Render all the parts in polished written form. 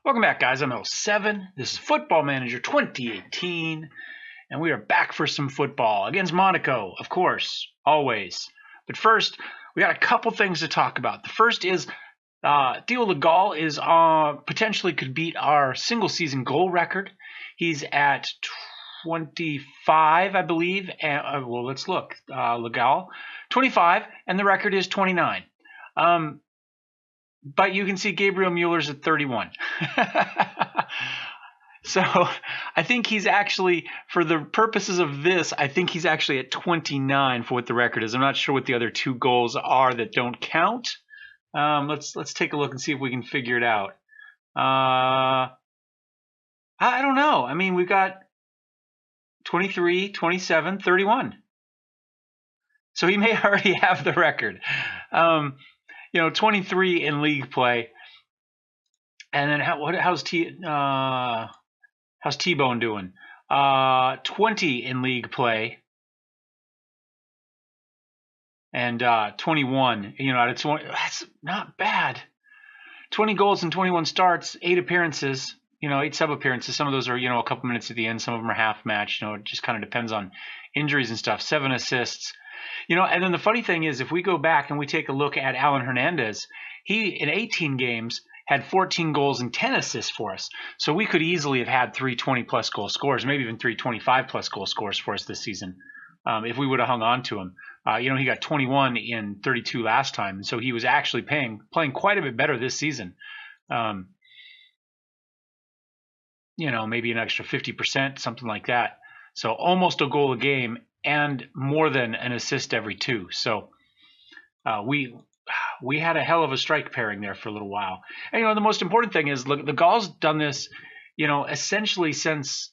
Welcome back, guys. I'm Mellowseven. This is Football Manager 2018, and we are back for some football against Monaco, of course, always. But first, we got a couple things to talk about. The first is Theo Legal is potentially could beat our single-season goal record. He's at 25, I believe. And, well, let's look. Legal, 25, and the record is 29. But you can see Gabriel Mueller's at 31. So I think he's actually, for the purposes of this, I think he's actually at 29 for what the record is. I'm not sure what the other two goals are that don't count. Let's take a look and see if we can figure it out. I don't know. I mean, we've got 23, 27, 31. So he may already have the record. 23 in league play. And then how's T-Bone doing? 20 in league play. And 21, out of 20. That's not bad. 20 goals and 21 starts, 8 appearances, 8 sub appearances. Some of those are, a couple minutes at the end. Some of them are half match. It just kind of depends on injuries and stuff. 7 assists. And then the funny thing is, if we go back and we take a look at Alan Hernandez, he, in 18 games, had 14 goals and 10 assists for us. So we could easily have had 3 20-plus goal scorers, maybe even 3 25-plus goal scorers for us this season if we would have hung on to him. He got 21 in 32 last time, and so he was actually playing quite a bit better this season. Maybe an extra 50%, something like that. So almost a goal a game and more than an assist every 2. So we had a hell of a strike pairing there for a little while. And the most important thing is, look, the Gauls done this, essentially since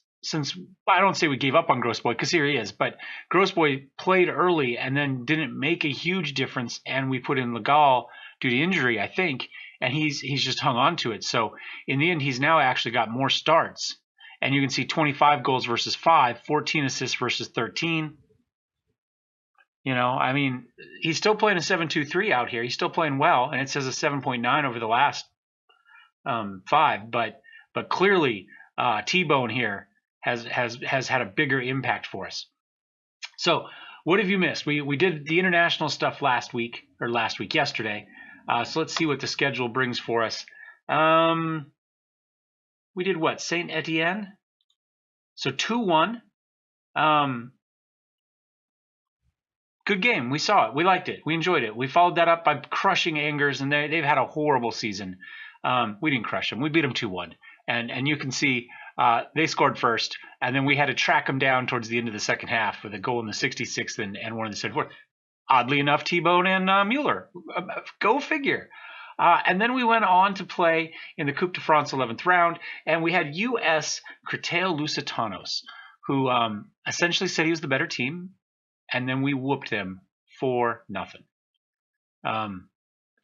I don't say we gave up on Grossboy, because here he is, but Grossboy played early and then didn't make a huge difference, and we put in Legal due to injury, I think, and he's just hung on to it. So in the end, he's now actually got more starts. And you can see 25 goals versus 5, 14 assists versus 13. He's still playing a 7.23 out here. He's still playing well, and it says a 7.9 over the last 5. But clearly, T-Bone here has had a bigger impact for us. So what have you missed? We did the international stuff yesterday. So let's see what the schedule brings for us. We did what? Saint Etienne. So 2-1. Good game. We saw it. We liked it. We enjoyed it. We followed that up by crushing Angers, and they've had a horrible season. We didn't crush them. We beat them 2-1. And you can see they scored first, and then we had to track them down towards the end of the second half with a goal in the 66th and one in the 74th. Oddly enough, T-Bone and Mueller. Go figure. And then we went on to play in the Coupe de France 11th round, and we had U.S. Créteil Lusitanos, who essentially said he was the better team, and then we whooped them 4-0.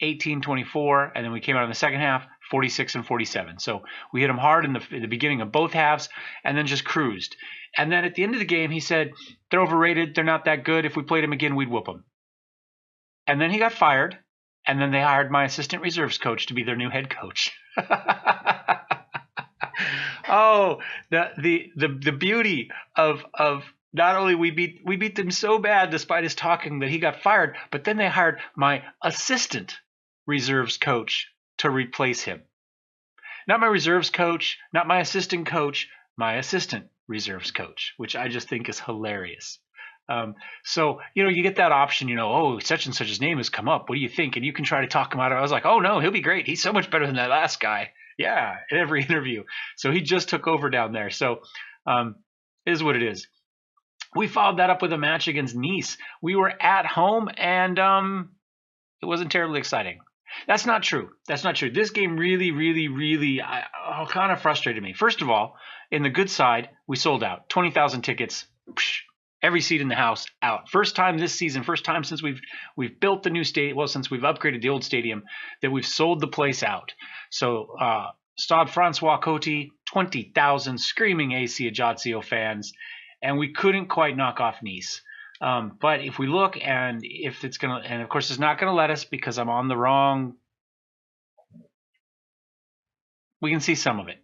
18-24, and then we came out in the second half, 46-47. So we hit them hard in the beginning of both halves, and then just cruised. And then at the end of the game, he said, they're overrated, they're not that good. If we played them again, we'd whoop them. And then he got fired. And then they hired my assistant reserves coach to be their new head coach. Oh, the beauty of not only we beat them so bad despite his talking that he got fired, but then they hired my assistant reserves coach to replace him. Not my reserves coach, not my assistant coach, my assistant reserves coach, which I just think is hilarious. So, you get that option, such and such's name has come up. What do you think? And you can try to talk him out of it. I was like, oh, no, he'll be great. He's so much better than that last guy. Yeah, in every interview. So he just took over down there. So it is what it is. We followed that up with a match against Nice. We were at home, and it wasn't terribly exciting. That's not true. This game really, really, really kind of frustrated me. First of all, in the good side, we sold out. 20,000 tickets. Every seat in the house out. First time this season, first time since we've built the new stadium, well, since we've upgraded the old stadium, that we've sold the place out. So Stade François Coty, 20,000 screaming AC Ajaccio fans, and we couldn't quite knock off Nice. But if we look, and if it's gonna, and of course it's not gonna let us because I'm on the wrong we can see some of it.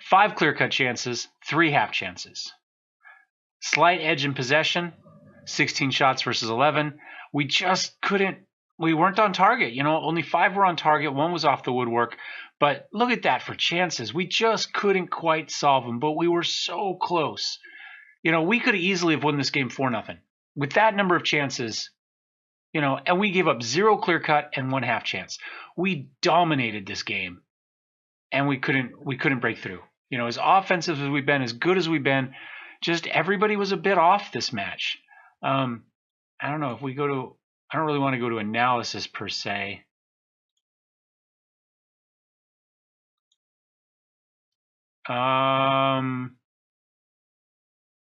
5 clear-cut chances, 3 half chances. Slight edge in possession, 16 shots versus 11. We just couldn't, we weren't on target. Only 5 were on target. 1 was off the woodwork. But look at that for chances. We just couldn't quite solve them, but we were so close. We could easily have won this game 4-0. With that number of chances, and we gave up 0 clear cut and 1 half chance. We dominated this game, and we couldn't break through. As offensive as we've been, as good as we've been, just everybody was a bit off this match. I don't know if we go to, I don't really want to go to analysis per se.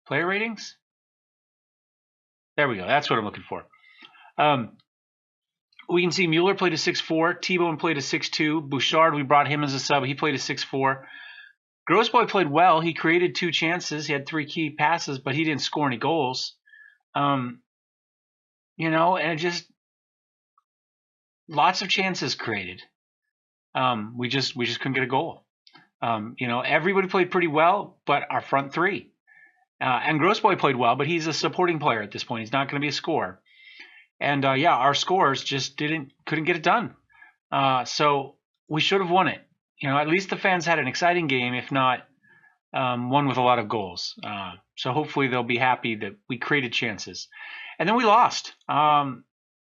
Player ratings? There we go. That's what I'm looking for. We can see Mueller played a 6-4. T-Bone played a 6-2. Bouchard, we brought him as a sub. He played a 6-4. Grossboy played well. He created 2 chances. He had 3 key passes, but he didn't score any goals. And just lots of chances created. We just couldn't get a goal. Everybody played pretty well, but our front 3. And Grossboy played well, but he's a supporting player at this point. He's not going to be a scorer. And our scores just couldn't get it done. So we should have won it. At least the fans had an exciting game, if not one with a lot of goals. So hopefully they'll be happy that we created chances. And then we lost.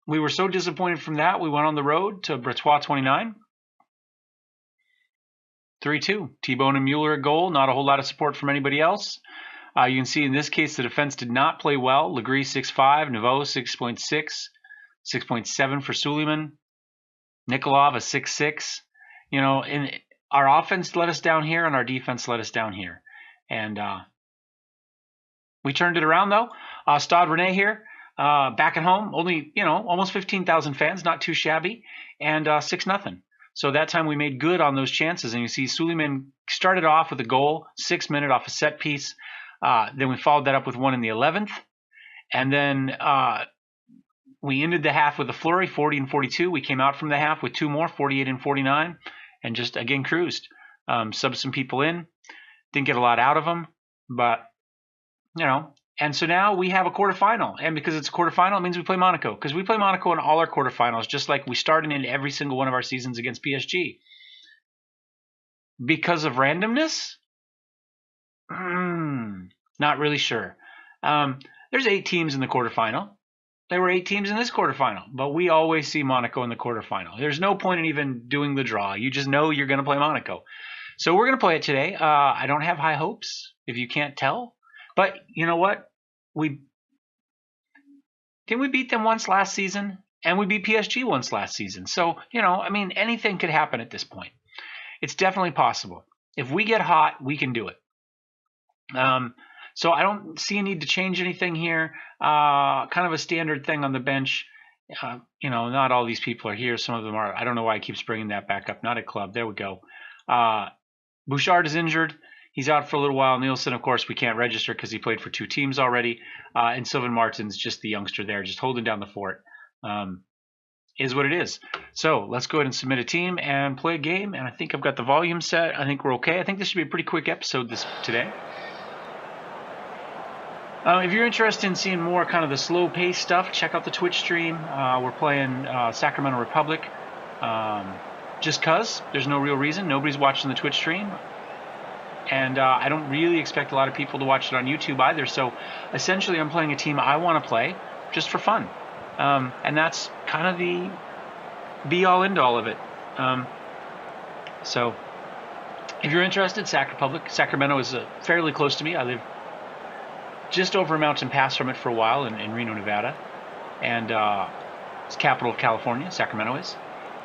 We were so disappointed from that. We went on the road to Bretois 29. 3-2. T-Bone and Mueller a goal. Not a whole lot of support from anybody else. You can see in this case the defense did not play well. Legris 6.5, Nouveau 6.6, 6.7 for Suleiman. Nikolov a 6.6. And our offense let us down here and our defense let us down here. And we turned it around though. Stade Rennais here, back at home. Only, almost 15,000 fans, not too shabby. And 6-0. So that time we made good on those chances. And you see Suleiman started off with a goal, 6 minute off a set piece. Then we followed that up with one in the 11th. And then we ended the half with a flurry, 40 and 42. We came out from the half with 2 more, 48 and 49, and just, again, cruised. Subbed some people in. Didn't get a lot out of them. But, and so now we have a quarterfinal. And because it's a quarterfinal, it means we play Monaco. Because we play Monaco in all our quarterfinals, just like we started in every single one of our seasons against PSG. Because of randomness? Not really sure. There's 8 teams in the quarterfinal. There were 8 teams in this quarterfinal, but we always see Monaco in the quarterfinal. There's no point in even doing the draw. You just know you're going to play Monaco. So we're going to play it today. I don't have high hopes, if you can't tell. But you know what? Didn't we beat them once last season? And we beat PSG once last season. So, anything could happen at this point. It's definitely possible. If we get hot, we can do it. So I don't see a need to change anything here. Kind of a standard thing on the bench. Not all these people are here. Some of them are. I don't know why I keep bringing that back up. Not a club. There we go. Bouchard is injured. He's out for a little while. Nielsen, of course, we can't register because he played for 2 teams already. And Sylvain Martin's just the youngster there, just holding down the fort. Is what it is. So let's go ahead and submit a team and play a game. And I think I've got the volume set. I think we're okay. I think this should be a pretty quick episode today. If you're interested in seeing more kind of the slow-paced stuff, check out the Twitch stream. We're playing Sacramento Republic. Just because. There's no real reason. Nobody's watching the Twitch stream. And I don't really expect a lot of people to watch it on YouTube either. So essentially I'm playing a team I want to play just for fun. And that's kind of the be-all, end-all of it. So if you're interested, Sacramento is fairly close to me. I live just over a mountain pass from it for a while in Reno, Nevada. And it's capital of California, Sacramento is.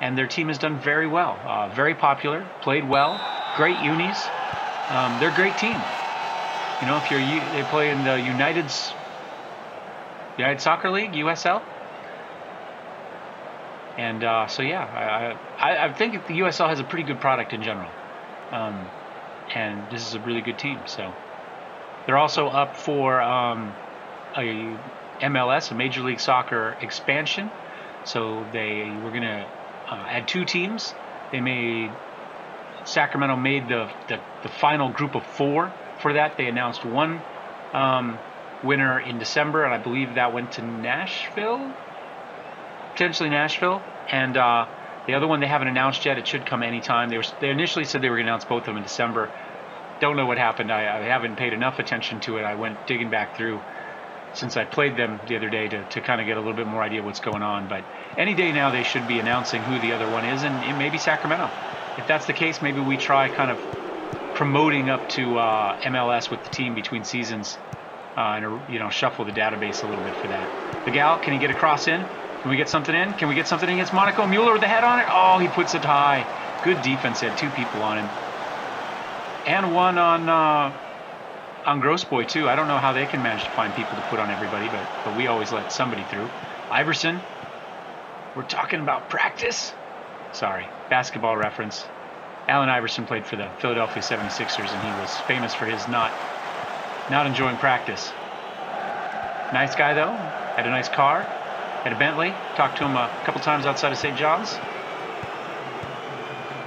And their team has done very well. Very popular, played well, great unis. They're a great team. If they play in the United Soccer League, USL. And so yeah, I think the USL has a pretty good product in general. And this is a really good team. So they're also up for a MLS, a Major League Soccer expansion. So they were going to add 2 teams. They made Sacramento made the final group of 4 for that. They announced one winner in December, and I believe that went to Nashville, potentially Nashville. And the other one they haven't announced yet. It should come anytime. They initially said they were going to announce both of them in December. Don't know what happened. I haven't paid enough attention to it. I went digging back through since I played them the other day to kind of get a little bit more idea what's going on. But any day now they should be announcing who the other one is, and it may be Sacramento. If that's the case, maybe we try kind of promoting up to MLS with the team between seasons and shuffle the database a little bit for that. The Gal, can he get a cross in? Can we get something in? Can we get something in against Monaco? Mueller with the head on it. Oh, he puts it high. Good defense. He had 2 people on him. And one on Grossboy, too. I don't know how they can manage to find people to put on everybody, but we always let somebody through. Iverson. We're talking about practice? Sorry, basketball reference. Allen Iverson played for the Philadelphia 76ers, and he was famous for his not enjoying practice. Nice guy, though. Had a nice car. Had a Bentley. Talked to him a couple times outside of St. John's,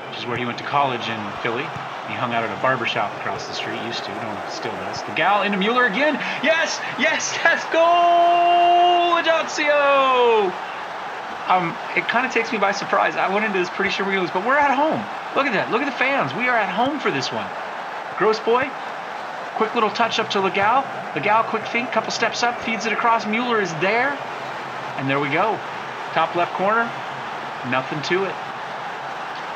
which is where he went to college in Philly. He hung out at a barber shop across the street. Used to. Still does. The Gal into Mueller again. Yes! That's goal! Ajaccio! It kind of takes me by surprise. I went into this pretty sure we lose, but we're at home. Look at that. Look at the fans. We are at home for this one. Grossboy. Quick little touch up to Legal. Legal, quick feet, couple steps up, feeds it across. Mueller is there. And there we go. Top left corner. Nothing to it.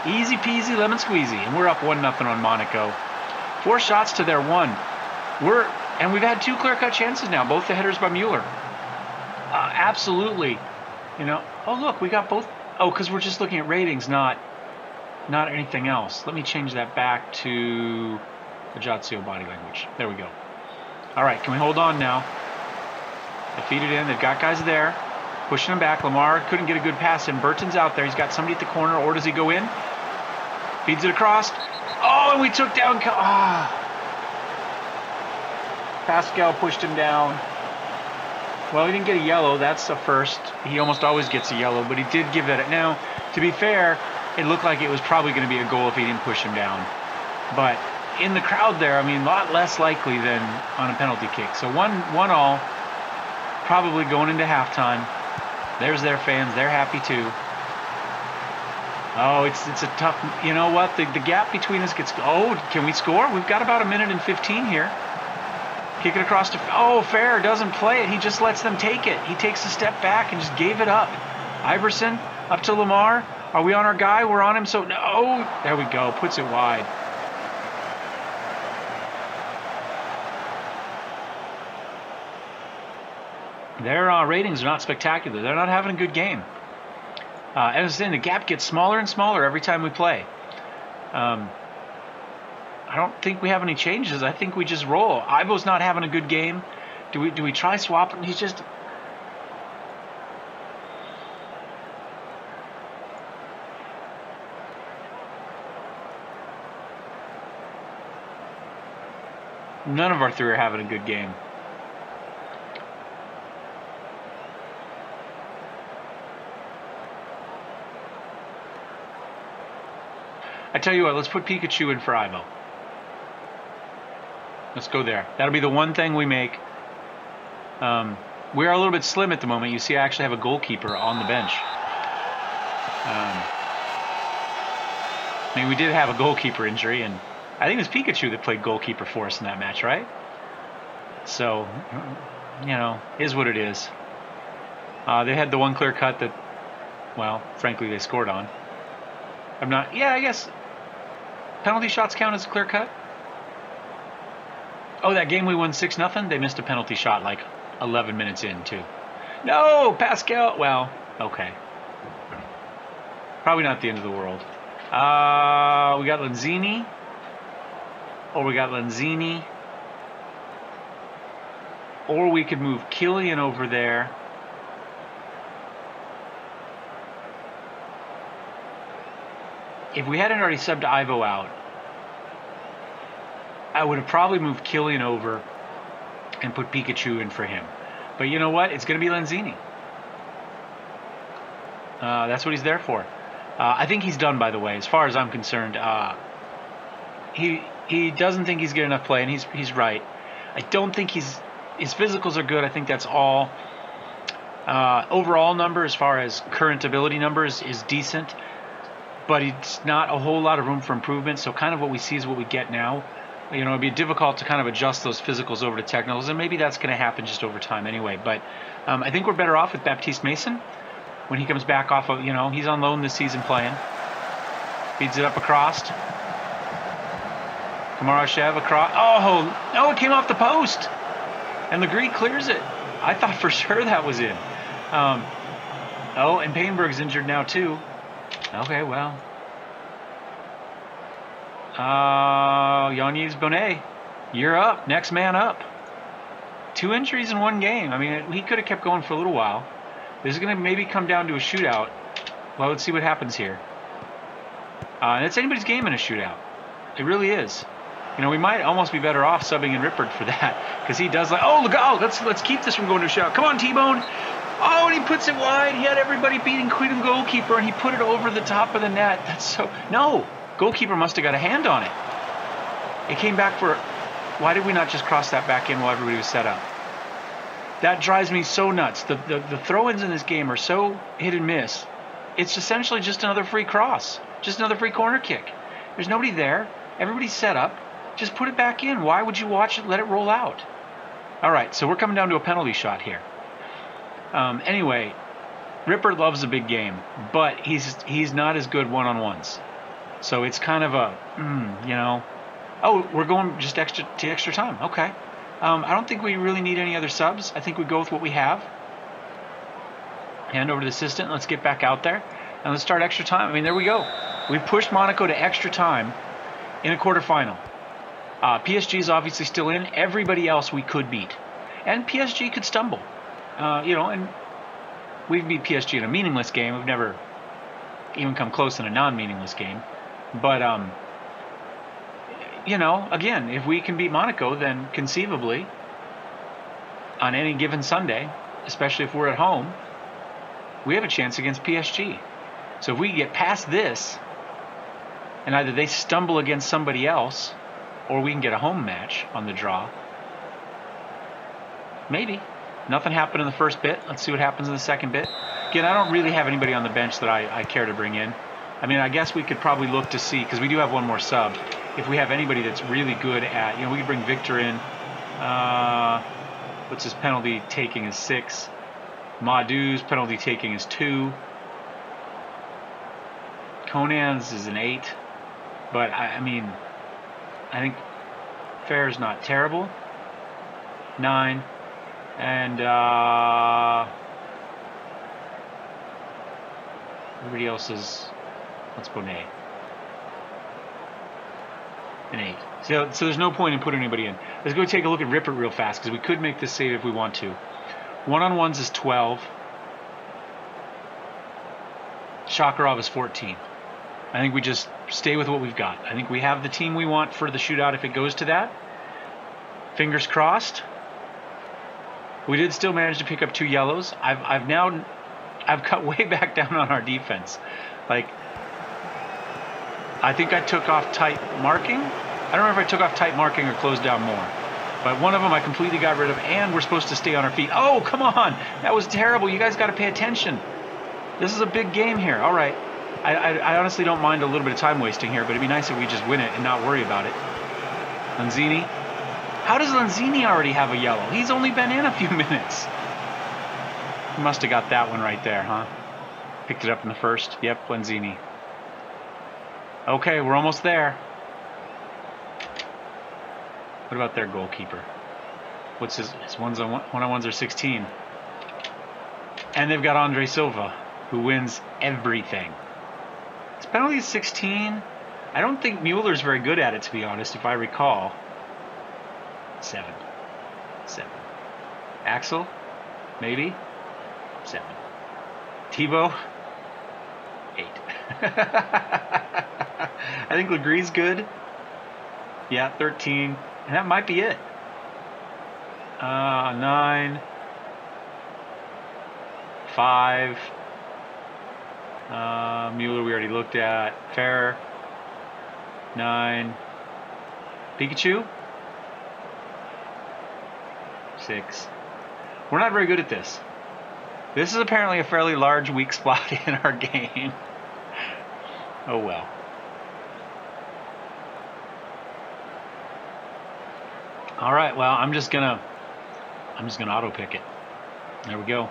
Easy peasy, lemon squeezy. And we're up 1-0 on Monaco. 4 shots to their 1. And we've had 2 clear-cut chances now. Both the headers by Mueller. Absolutely. Oh, look, we got both. Oh, because we're just looking at ratings, not anything else. Let me change that back to Ajaccio body language. There we go. All right, can we hold on now? They feed it in. They've got guys there. Pushing him back. Lamar couldn't get a good pass in. Burton's out there. He's got somebody at the corner, or does he go in? Feeds it across. Oh, and we took down. Pascal pushed him down. Well, he didn't get a yellow. That's a first. He almost always gets a yellow, but he did give it. Now, to be fair, it looked like it was probably going to be a goal if he didn't push him down. But in the crowd there, a lot less likely than on a penalty kick. So 1-1 probably going into halftime. There's their fans. They're happy too. Oh, it's a tough. You know what? The gap between us gets. Oh, can we score? We've got about 1:15 here. Kick it across to. Oh, Fair doesn't play it. He just lets them take it. He takes a step back and just gave it up. Iverson up to Lamar. Are we on our guy? We're on him. So no. There we go. Puts it wide. Their ratings are not spectacular. They're not having a good game. As I was saying, the gap gets smaller and smaller every time we play. I don't think we have any changes. I think we just roll. Ivo's not having a good game. Do we try swapping? He's just. None of our 3 are having a good game. I tell you what, let's put Pikachu in for Ivo. Let's go there. That'll be the one thing we make. We are a little bit slim at the moment. You see, I actually have a goalkeeper on the bench. We did have a goalkeeper injury, and I think it was Pikachu that played goalkeeper for us in that match, right? So, is what it is. They had the one clear cut that, well, frankly, they scored on. I guess penalty shots count as a clear cut. Oh, that game we won 6-0. They missed a penalty shot like 11 minutes in too. No, Pascal. Well, okay. Probably not the end of the world. We got Lanzini. Or we could move Killian over there. If we hadn't already subbed Ivo out, I would have probably moved Killian over and put Pikachu in for him. But you know what? It's going to be Lanzini. That's what he's there for. I think he's done, by the way, as far as I'm concerned. he doesn't think he's getting enough play, and he's right. I don't think his physicals are good. I think that's all. Overall number, as far as current ability numbers, is decent, but it's not a whole lot of room for improvement. So kind of what we see is what we get now. You know, it'd be difficult to kind of adjust those physicals over to technicals, and maybe that's going to happen just over time anyway. But I think we're better off with Baptiste Mason when he comes back off of, you know, he's on loan this season playing. Feeds it up across. Kamarashev across. Oh, no, it came off the post. And Legree clears it. I thought for sure that was in. And Painberg's injured now too. Okay, well. Yanez Bonnet, you're up. Next man up. 2 injuries in 1 game. I mean, he could have kept going for a little while. This is going to maybe come down to a shootout. Well, let's see what happens here. And it's anybody's game in a shootout. It really is. You know, we might almost be better off subbing in Rippert for that, because he does like, oh, look, let's keep this from going to a shootout. Come on, T-Bone. Oh, and he puts it wide. He had everybody beating Queen goalkeeper, and he put it over the top of the net. That's so... No, goalkeeper must have got a hand on it. It came back for... Why did we not just cross that back in while everybody was set up? That drives me so nuts. The throw-ins in this game are so hit and miss. It's essentially just another free cross. Just another free corner kick. There's nobody there. Everybody's set up. Just put it back in. Why would you watch it, let it roll out? All right, so we're coming down to a penalty shot here. Anyway, Ripper loves a big game, but he's not as good one-on-ones. So it's kind of a, you know, oh, we're going just extra time. Okay. I don't think we really need any other subs. I think we go with what we have. Hand over to the assistant. Let's get back out there, and let's start extra time. I mean, there we go. We've pushed Monaco to extra time in a quarterfinal. PSG is obviously still in. Everybody else we could beat. And PSG could stumble. You know, and we've beat PSG in a meaningless game. We've never even come close in a non-meaningless game. But, you know, again, if we can beat Monaco, then conceivably, on any given Sunday, especially if we're at home, we have a chance against PSG. So if we get past this, and either they stumble against somebody else, or we can get a home match on the draw. Maybe. Nothing happened in the first bit. Let's see what happens in the second bit. Again, I don't really have anybody on the bench that I care to bring in. I mean, I guess we could probably look to see, because we do have one more sub, if we have anybody that's really good at, you know, we could bring Victor in. What's his penalty taking is 6. Madu's penalty taking is 2. Conan's is an 8. But, I mean, I think Fair's not terrible. 9. And everybody else is, what's Bonnet? An 8. So there's no point in putting anybody in. Let's go take a look at Rippert real fast, because we could make this save if we want to. One-on-ones is 12. Shakarov is 14. I think we just stay with what we've got. I think we have the team we want for the shootout if it goes to that. Fingers crossed. We did still manage to pick up 2 yellows. I've cut way back down on our defense. Like, I think I took off tight marking. I don't remember if I took off tight marking or closed down more. But one of them I completely got rid of, and we're supposed to stay on our feet. Oh, come on. That was terrible. You guys got to pay attention. This is a big game here. All right. I honestly don't mind a little bit of time wasting here, but it'd be nice if we just win it and not worry about it. Lanzini. How does Lanzini already have a yellow? He's only been in a few minutes. He must have got that one right there, huh? Picked it up in the first. Yep, Lanzini. Okay, we're almost there. What about their goalkeeper? What's his one-on-ones are 16. And they've got Andre Silva, who wins everything. His penalty is 16. I don't think Mueller's very good at it, to be honest, if I recall. 7. Axel? Maybe? 7. Thibaut? 8. I think Legree's good. Yeah, 13. And that might be it. 9. 5. Mueller we already looked at. Fair. 9. Pikachu? 6. We're not very good at this. This is apparently a fairly large weak spot in our game. Oh well. All right, well, I'm just gonna auto pick it. There we go.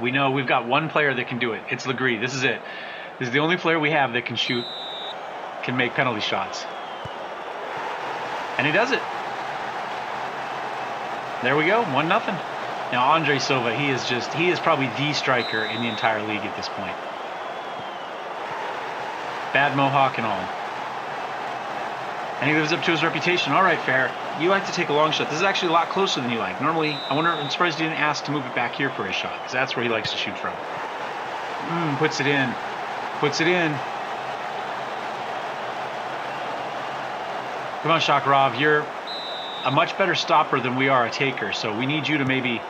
We know we've got one player that can do it. It's Legree. This is it. This is the only player we have that can shoot, can make penalty shots. And he does it. There we go, 1-0. Now Andre Silva, he is probably the striker in the entire league at this point. Bad mohawk and all. And he lives up to his reputation. All right, fair. You like to take a long shot. This is actually a lot closer than you like. Normally, I'm surprised he didn't ask to move it back here for his shot, because that's where he likes to shoot from. Puts it in. Puts it in. Come on, Shakarov. You're a much better stopper than we are a taker, so we need you to maybe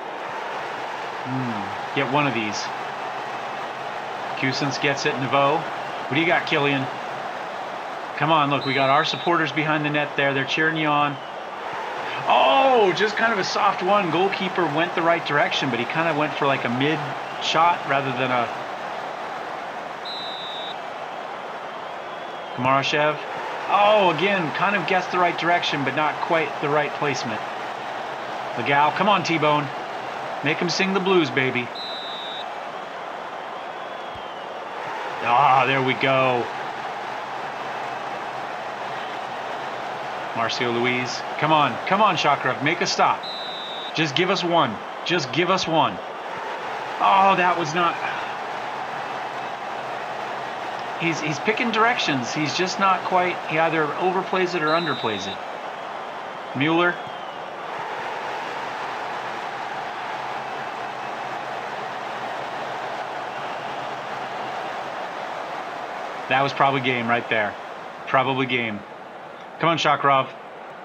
get one of these. Cousins gets it. Nouveau. What do you got, Killian? Come on, look, we got our supporters behind the net there. They're cheering you on. Oh, just kind of a soft one. Goalkeeper went the right direction, but he kind of went for like a mid shot rather than a... Kamarashev. Oh, again, kind of guessed the right direction, but not quite the right placement. Legal, come on, T-Bone. Make him sing the blues, baby. Ah, there we go. Marcio Luis. Come on, Shakarov. Make a stop. Just give us one. Just give us one. Oh, that was not... He's picking directions. He's just not quite... He either overplays it or underplays it. Mueller. That was probably game right there. Probably game. Come on, Shakarov.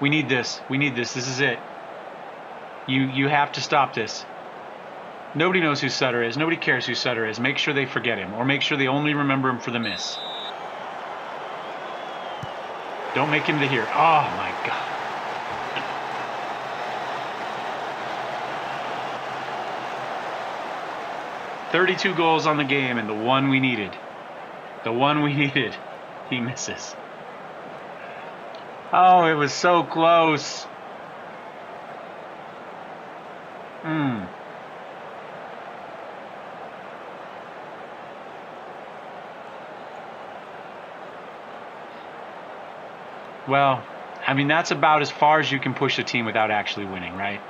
We need this. We need this. This is it. You have to stop this. Nobody knows who Sutter is. Nobody cares who Sutter is. Make sure they forget him. Or make sure they only remember him for the miss. Don't make him the hero. Oh, my God. "32 goals on the game, and the one we needed. The one we needed. He misses. Oh, it was so close. Well, I mean, that's about as far as you can push a team without actually winning, right?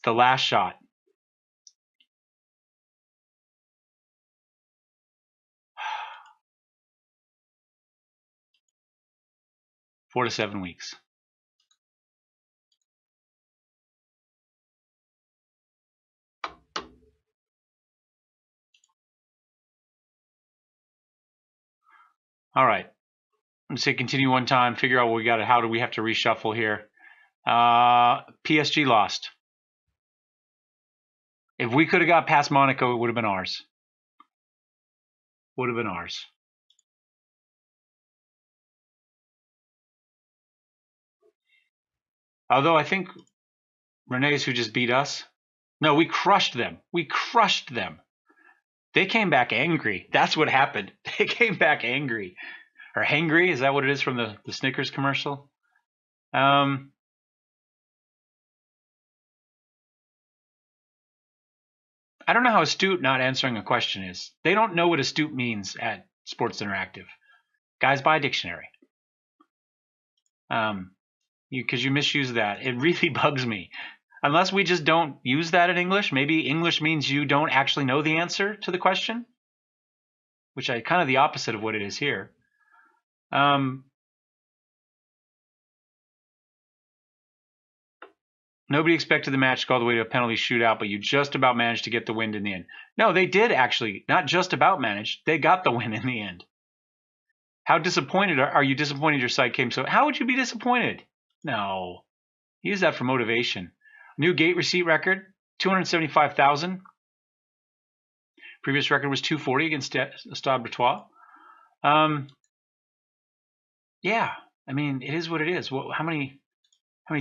The last shot. Four to 7 weeks. All right. Let's say continue one time, figure out what we got. How do we have to reshuffle here? PSG lost. If we could have got past Monaco, it would have been ours. Would have been ours. Although I think Rene's who just beat us. No, we crushed them. We crushed them. They came back angry. That's what happened. They came back angry. Or hangry, is that what it is from the Snickers commercial? I don't know how astute not answering a question is. They don't know what astute means at Sports Interactive. Guys, buy a dictionary. Because you misuse that. It really bugs me. Unless we just don't use that in English. Maybe English means you don't actually know the answer to the question. Which I kind of the opposite of what it is here. Nobody expected the match to go all the way to a penalty shootout, but you just about managed to get the win in the end. No, they did actually. Not just about manage. They got the win in the end. How disappointed are you? Disappointed your side came so... How would you be disappointed? No. Use that for motivation. New gate receipt record, 275,000. Previous record was 240 against Stade Bretois. Yeah, I mean, it is what it is. How many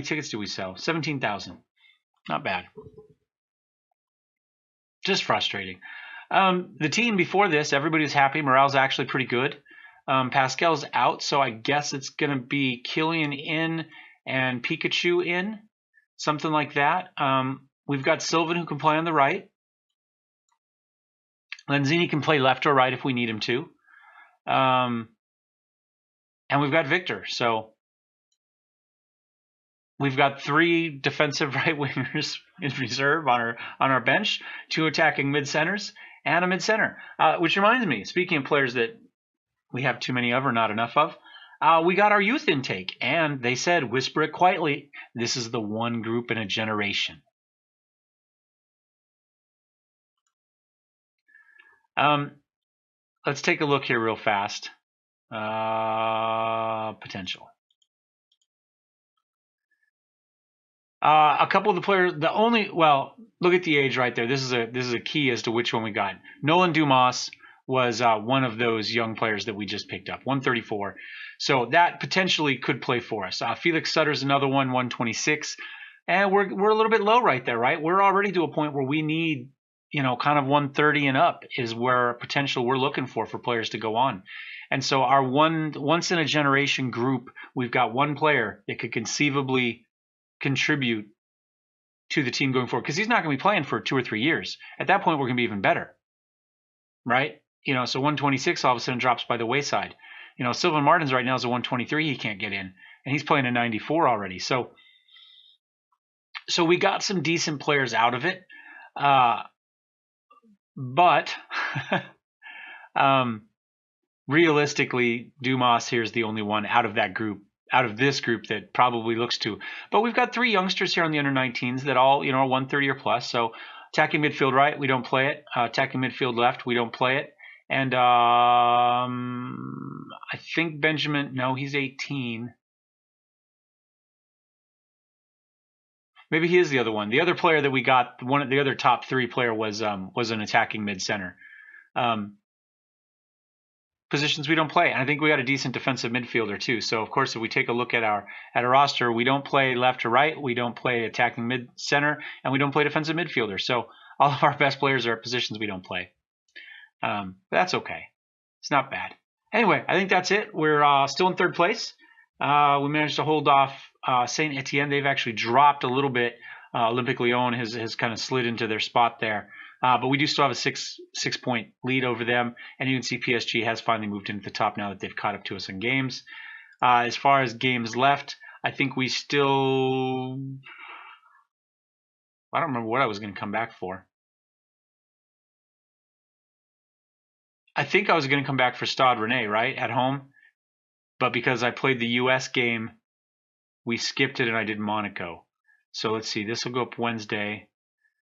tickets do we sell? 17,000. Not bad. Just frustrating. The team before this, everybody was happy. Morale's actually pretty good. Pascal's out, so I guess it's going to be Killian in and Pikachu in, something like that. We've got Sylvan who can play on the right. Lenzini can play left or right if we need him to. And we've got Victor. So we've got 3 defensive right wingers in reserve on our bench, 2 attacking mid centers, and a mid center. Which reminds me, speaking of players that we have too many of or not enough of, we got our youth intake, and they said, whisper it quietly, this is the one group in a generation. Let's take a look here real fast. Potential. A couple of the players, look at the age right there. This is a key as to which one we got. Nolan Dumas was one of those young players that we just picked up, 134. So that potentially could play for us. Felix Sutter's another one, 126. And we're a little bit low right there, right? We're already to a point where we need, kind of 130 and up is where potential we're looking for players to go on. And so our once in a generation group, we've got one player that could conceivably contribute to the team going forward, because he's not going to be playing for 2 or 3 years. At that point, we're going to be even better, right? So 126 all of a sudden drops by the wayside. Sylvan Martins right now is a 123. He can't get in, and he's playing a 94 already. So we got some decent players out of it, but realistically, Dumas here is the only one out of this group that probably looks to. But we've got 3 youngsters here on the under-19s that all, are 130 or plus. So attacking midfield right, we don't play it. Attacking midfield left, we don't play it. And I think Benjamin, no, he's 18. Maybe he is the other one. The other player that we got, the other top 3 player was an attacking mid-center. Positions we don't play. And I think we got a decent defensive midfielder too. So of course, if we take a look at our roster, we don't play left to right, we don't play attacking mid center, and we don't play defensive midfielder. So all of our best players are at positions we don't play. But that's okay. It's not bad. Anyway, I think that's it. We're still in 3rd place. We managed to hold off Saint Etienne. They've actually dropped a little bit. Olympique Lyon has kind of slid into their spot there. But we do still have a 6-point lead over them. And you can see PSG has finally moved into the top now that they've caught up to us in games. As far as games left, I think we still... I don't remember what I was going to come back for. I think I was going to come back for Stade Rennais, right, at home. But because I played the US game, we skipped it and I did Monaco. So let's see. This will go up Wednesday.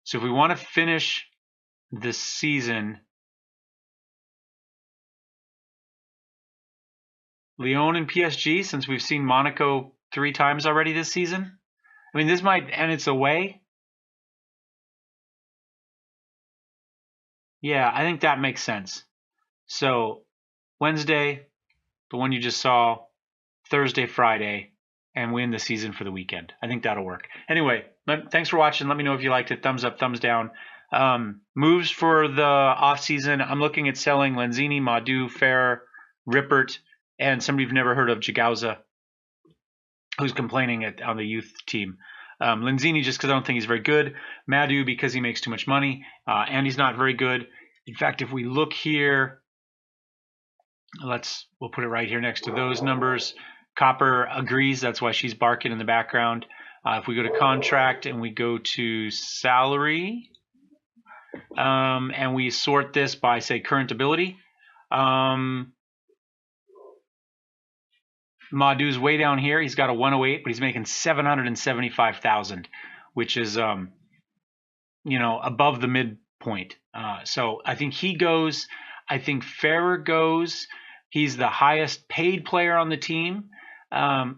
So if we want to finish this season, Lyon and PSG, since we've seen Monaco 3 times already this season. I mean, this might, and it's away. Yeah, I think that makes sense. So Wednesday, the one you just saw, Thursday, Friday, and we end the season for the weekend. I think that'll work. Anyway, thanks for watching. Let me know if you liked it. Thumbs up, thumbs down. Moves for the off season. I'm looking at selling Lenzini, Madu, Ferrer, Rippert, and somebody you've never heard of, Jagauza, who's complaining on the youth team. Lenzini just because I don't think he's very good. Madu because he makes too much money, and he's not very good. In fact, if we look here, we'll put it right here next to those numbers. Copper agrees. That's why she's barking in the background. If we go to contract and we go to salary, and we sort this by, say, current ability, Madu's way down here. He's got a 108, but he's making 775,000, which is above the midpoint. So I think he goes. I think Ferrer goes. He's the highest paid player on the team.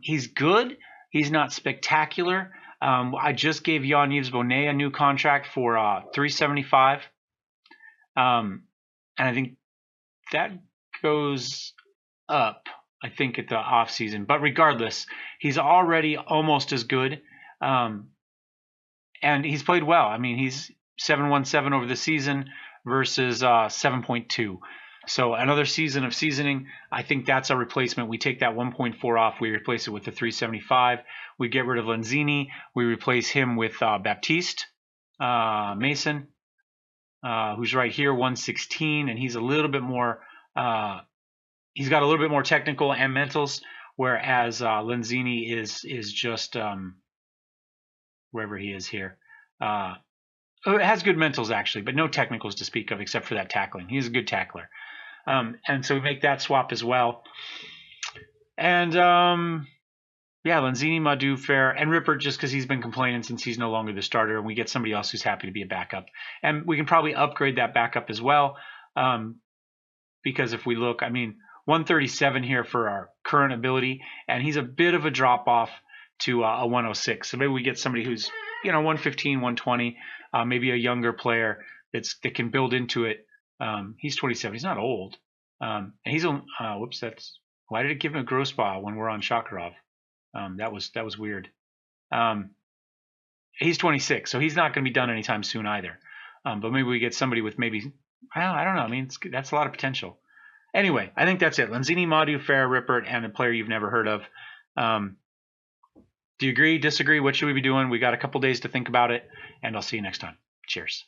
He's good. He's not spectacular. I just gave Jan-Yves Bonnet a new contract for $375, and I think that goes up I think, at the off season. But regardless, he's already almost as good, and he's played well. I mean, he's 7.17 over the season versus 7.2. So another season of seasoning. I think that's a replacement. We take that 1.4 off. We replace it with the 375. We get rid of Lanzini. We replace him with Baptiste Mason, who's right here, 116, and he's a little bit more. He's got a little bit more technical and mentals, whereas Lanzini is just wherever he is here. It has good mentals actually, but no technicals to speak of except for that tackling. He's a good tackler. And so we make that swap as well. And yeah, Lanzini, Madu, Fair, and Rippert, just because he's been complaining since he's no longer the starter, and we get somebody else who's happy to be a backup. And we can probably upgrade that backup as well, because if we look, I mean, 137 here for our current ability, and he's a bit of a drop off to a 106. So maybe we get somebody who's 115, 120, maybe a younger player that can build into it. He's 27. He's not old. And he's whoops. Why did it give him a gross ball when we're on Shakarov? That was weird. He's 26, so he's not going to be done anytime soon either. But maybe we get somebody with I don't know. I mean, that's a lot of potential. Anyway, I think that's it. Lanzini, Madu, Fair, Rippert, and a player you've never heard of. Do you agree, disagree? What should we be doing? We got a couple days to think about it, and I'll see you next time. Cheers.